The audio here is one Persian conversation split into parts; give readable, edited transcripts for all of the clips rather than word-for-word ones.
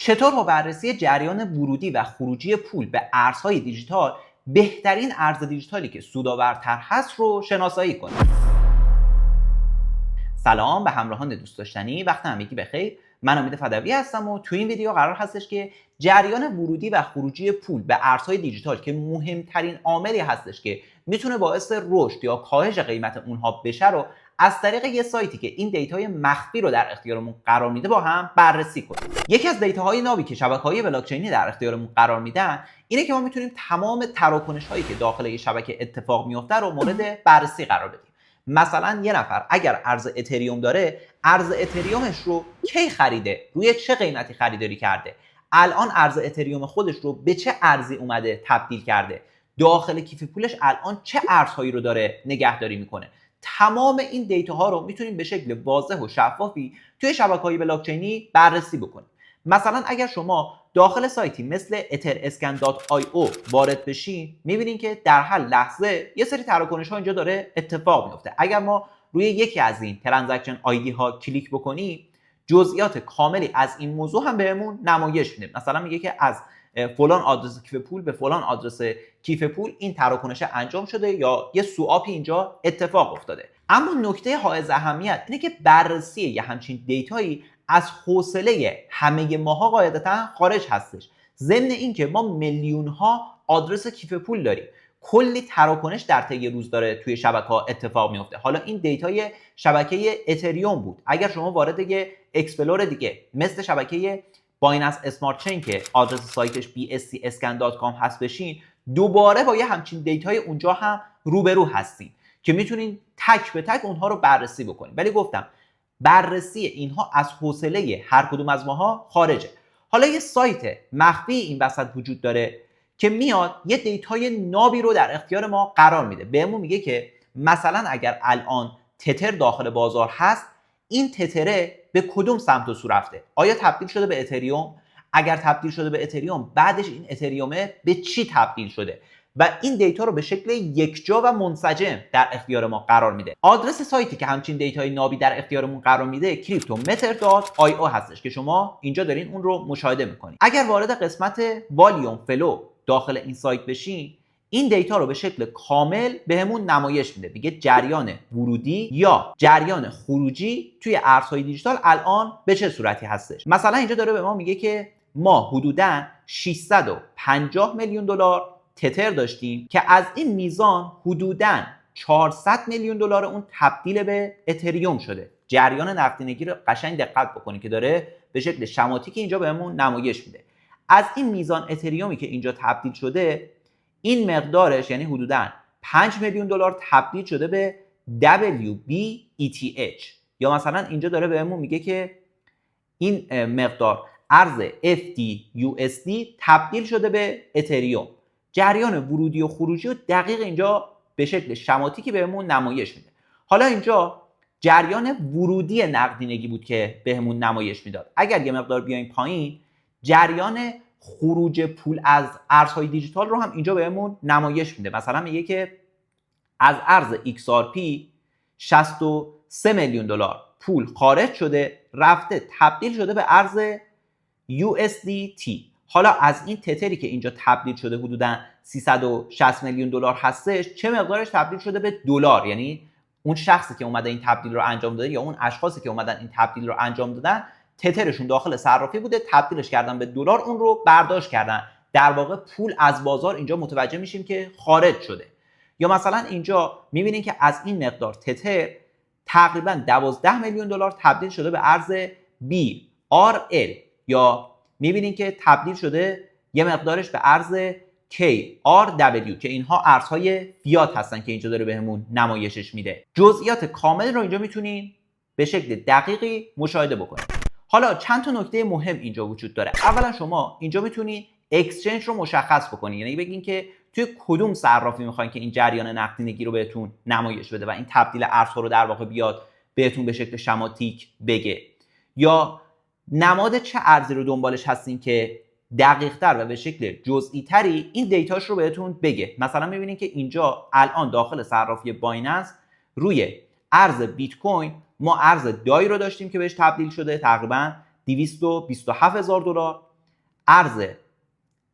چطور با بررسی جریان ورودی و خروجی پول به ارزهای دیجیتال بهترین ارز دیجیتالی که سودآورتر هست رو شناسایی کنیم. سلام به همراهان دوست داشتنی، وقت همگی بخیر. من امید فدوی هستم و تو این ویدیو قرار هستش که جریان ورودی و خروجی پول به ارزهای دیجیتال که مهمترین عاملی هستش که میتونه باعث رشد یا کاهش قیمت اونها بشه رو از طریق یه سایتی که این دیتاهای مخفی رو در اختیارمون قرار میده با هم بررسی کنیم. یکی از دیتاهای نابی که شبکه‌های بلاکچینی در اختیارمون قرار میدن اینه که ما میتونیم تمام تراکنش‌هایی که داخل یه شبکه اتفاق میفته رو مورد بررسی قرار بدیم. مثلا یه نفر اگر ارز اتریوم داره، ارز اتریومش رو کی خریده، روی چه قیمتی خریداری کرده، الان ارز اتریوم خودش رو به چه ارزی اومده تبدیل کرده، داخل کیف پولش الان چه ارزهایی رو داره نگهداری میکنه. تمام این دیتاها رو میتونیم به شکل واضح و شفافی توی شبکه‌های بلاکچینی بررسی بکنیم. مثلا اگر شما داخل سایتی مثل etherscan.io وارد بشین، میبینین که در هر لحظه یه سری تراکنش ها اینجا داره اتفاق میفته. اگر ما روی یکی از این ترانزکشن آیدی ها کلیک بکنیم، جزئیات کاملی از این موضوع هم بهمون نمایش میده. مثلا میگه که از فلان آدرس کیف پول به فلان آدرس کیف پول این تراکنش انجام شده یا یه سواپی اینجا اتفاق افتاده. اما نکته حائز اهمیت اینه که بررسی یه همچین دیتایی از حوصله همه ماها قاعدتا خارج هستش. ضمن اینکه ما میلیون ها آدرس کیف پول داریم، کلی تراکنش در طی روز داره توی شبکه‌ها اتفاق میفته. حالا این دیتای شبکه اتریوم بود. اگر شما وارد یه اکسپلور دیگه مثل شبکه بایننس اسمارت چین که آدرس سایتش bscscan.com هست بشین، دوباره با یه همچین دیتای اونجا هم روبرو هستین که میتونین تک به تک اونها رو بررسی بکنین. ولی گفتم بررسی اینها از حوصله هر کدوم از ماها خارجه. حالا یه سایت مخفی این وسط وجود داره که میاد یه دیتای نابی رو در اختیار ما قرار میده. بهمون میگه که مثلا اگر الان تتر داخل بازار هست، این تتره به کدوم سمت و سو رفته؟ آیا تبدیل شده به اتریوم؟ اگر تبدیل شده به اتریوم، بعدش این اتریومه به چی تبدیل شده؟ و این دیتا رو به شکل یکجا و منسجم در اختیار ما قرار میده. آدرس سایتی که همچین دیتای نابی در اختیارمون قرار میده cryptometer.io هستش که شما اینجا دارین اون رو مشاهده میکنید. اگر وارد قسمت والیوم فلو داخل این سایت بشین، این دیتا رو به شکل کامل بهمون نمایش میده. میگه جریان ورودی یا جریان خروجی توی ارزهای دیجیتال الان به چه صورتی هستش. مثلا اینجا داره به ما میگه که ما حدوداً 650 میلیون دلار تتر داشتیم که از این میزان حدوداً 400 میلیون دلار اون تبدیل به اتریوم شده. جریان نقدینگی رو قشنگ دقت بکنید که داره به شکل شماتیکی اینجا بهمون نمایش میده. از این میزان اتریومی که اینجا تبدیل شده، این مقدارش یعنی حدوداً 5 میلیون دلار تبدیل شده به WBETH. یا مثلا اینجا داره بهمون میگه که این مقدار ارز FTUSD تبدیل شده به اتریوم. جریان ورودی و خروجی رو دقیق اینجا به شکل شماتیکی بهمون نمایش میده. حالا اینجا جریان ورودی نقدینگی بود که بهمون نمایش میداد. اگر یه مقدار بیایم پایین، جریان خروج پول از ارزهای دیجیتال رو هم اینجا بهمون نمایش میده. مثلا میگه که از ارز XRP 63 میلیون دلار پول خارج شده، رفته تبدیل شده به ارز USDT. حالا از این تتری که اینجا تبدیل شده حدوداً 360 میلیون دلار هستش، چه مقدارش تبدیل شده به دلار؟ یعنی اون شخصی که اومده این تبدیل رو انجام داده یا اون اشخاصی که اومدن این تبدیل رو انجام دادن، تترشون داخل صرافی بوده، تبدیلش کردن به دلار، اون رو برداشت کردن. در واقع پول از بازار اینجا متوجه میشیم که خارج شده. یا مثلا اینجا میبینین که از این مقدار تتر تقریبا 12 میلیون دلار تبدیل شده به ارز BRL، یا میبینین که تبدیل شده یه مقدارش به ارز KRW که اینها ارزهای فیات هستن که اینجا داره بهمون نمایشش میده. جزئیات کامل رو اینجا میتونین به شکل دقیقی مشاهده بکنید. حالا چند تا نکته مهم اینجا وجود داره. اولا شما اینجا میتونید اکسچنج رو مشخص بکنید، یعنی بگین که توی کدوم صرافی میخواین که این جریان نقدینگی رو بهتون نمایش بده و این تبدیل ارزها رو در واقع بیاد بهتون به شکل شماتیک بگه. یا نماد چه ارزی رو دنبالش هستین که دقیق‌تر و به شکل جزئی تری این دیتاش رو بهتون بگه. مثلا می‌بینید که اینجا الان داخل صرافی بایننس روی ارز بیت کوین ما ارز دای رو داشتیم که بهش تبدیل شده تقریبا $227,000. ارز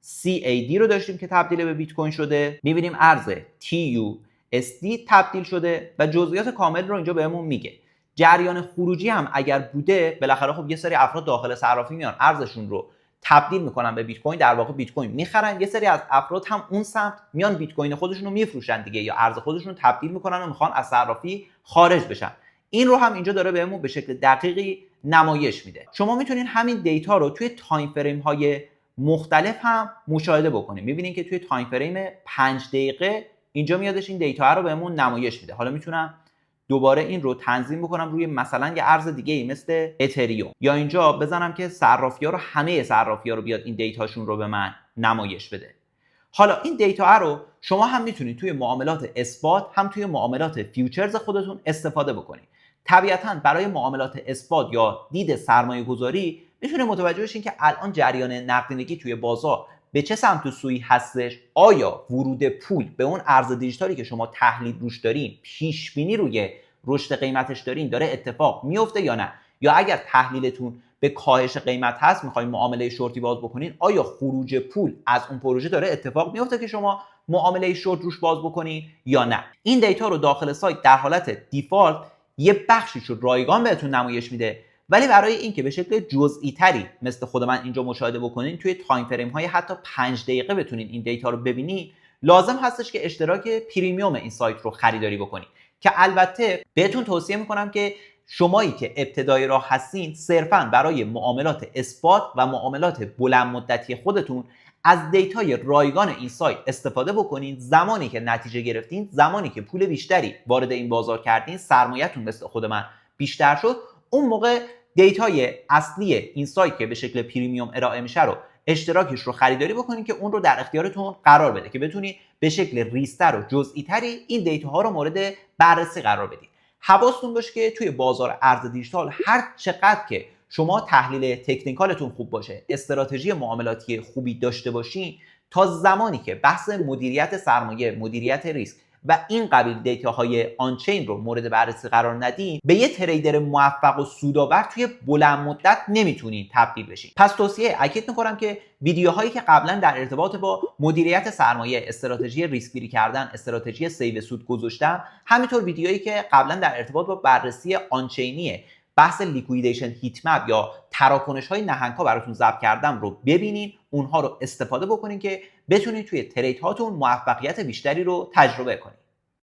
CAD رو داشتیم که تبدیل به بیت کوین شده، میبینیم ارز TUSD تبدیل شده و جزئیات کامل رو اینجا بهمون میگه. جریان خروجی هم اگر بوده، بالاخره خب یه سری افراد داخل صرافی میان ارزشون رو تبدیل میکنن به بیت کوین، در واقع بیت کوین میخرن. یه سری از افراد هم اون سمت میان بیت کوین خودشون رو میفروشن دیگه، یا ارز خودشون رو تبدیل میکنن و میخوان از صرافی خارج بشن. این رو هم اینجا داره بهمون به شکل دقیقی نمایش میده. شما میتونین همین دیتا رو توی تایم فریم های مختلف هم مشاهده بکنید. میبینید که توی تایم فریم 5 دقیقه اینجا میادش این دیتا رو بهمون نمایش میده. حالا میتونم دوباره این رو تنظیم بکنم روی مثلا یه ارز دیگه ای مثل اتریوم، یا اینجا بزنم که صرافی‌ها رو، همه صرافی‌ها رو بیاد این دیتاشون رو به من نمایش بده. حالا این دیتا رو شما هم میتونید توی معاملات اثبات هم توی معاملات فیوچرز خودتون استفاده بکنید. طبیعتاً برای معاملات اثبات یا دید سرمایه گذاری میتونه متوجه بشین که الان جریان نقدینگی توی بازار به چه سمت و سوی هستش. آیا ورود پول به اون ارز دیجیتالی که شما تحلیل روش دارین، پیش بینی روی رشد قیمتش دارین، داره اتفاق میفته یا نه؟ یا اگر تحلیلتون به کاهش قیمت هست، میخواین معامله شورتی باز بکنین، آیا خروج پول از اون پروژه داره اتفاق میفته که شما معامله شورت روش باز بکنین یا نه؟ این دیتا رو داخل سایت در حالت دیفالت یه بخشیش رو رایگان بهتون نمایش میده، ولی برای اینکه به شکل جزئی تری مثل خود من اینجا مشاهده بکنین، توی تایم فریم های حتی 5 دقیقه بتونین این دیتا رو ببینید، لازم هستش که اشتراک پریمیوم این سایت رو خریداری بکنید، که البته بهتون توصیه میکنم که شمایی که ابتدای راه هستین صرفاً برای معاملات اثبات و معاملات بلند مدتی خودتون از دیتای رایگان این سایت استفاده بکنید. زمانی که نتیجه گرفتین، زمانی که پول بیشتری وارد این بازار کردین، سرمایه‌تون مثل خود من بیشتر شد، اون موقع دیتای اصلی این سایت که به شکل پریمیوم ارائه میشه رو، اشتراکش رو خریداری بکنید که اون رو در اختیارتون قرار بده، که بتونید به شکل ریزتر و جزئی تری این دیتاها رو مورد بررسی قرار بدید. حواستون باشه که توی بازار ارز دیجیتال هر چقدر که شما تحلیل تکنیکالتون خوب باشه، استراتژی معاملاتی خوبی داشته باشین، تا زمانی که بحث مدیریت سرمایه، مدیریت ریسک و این قبیل دیتاهای آنچین رو مورد بررسی قرار ندین، به یه تریدر موفق و سودآور توی بلند مدت نمیتونین تبدیل بشین. پس توصیه اکید میکنم که ویدیوهایی که قبلا در ارتباط با مدیریت سرمایه، استراتژی ریسک گیری کردن، استراتژی سیو سود گذاشتم، همینطور ویدیوهایی که قبلا در ارتباط با بررسی آنچینی، بحث لیکویدیشن هیت مپ یا تراکنش های نهنگ‌ها براتون ضبط کردم رو ببینین، اونها رو استفاده بکنین که بتونید توی ترید هاتون موفقیت بیشتری رو تجربه کنید.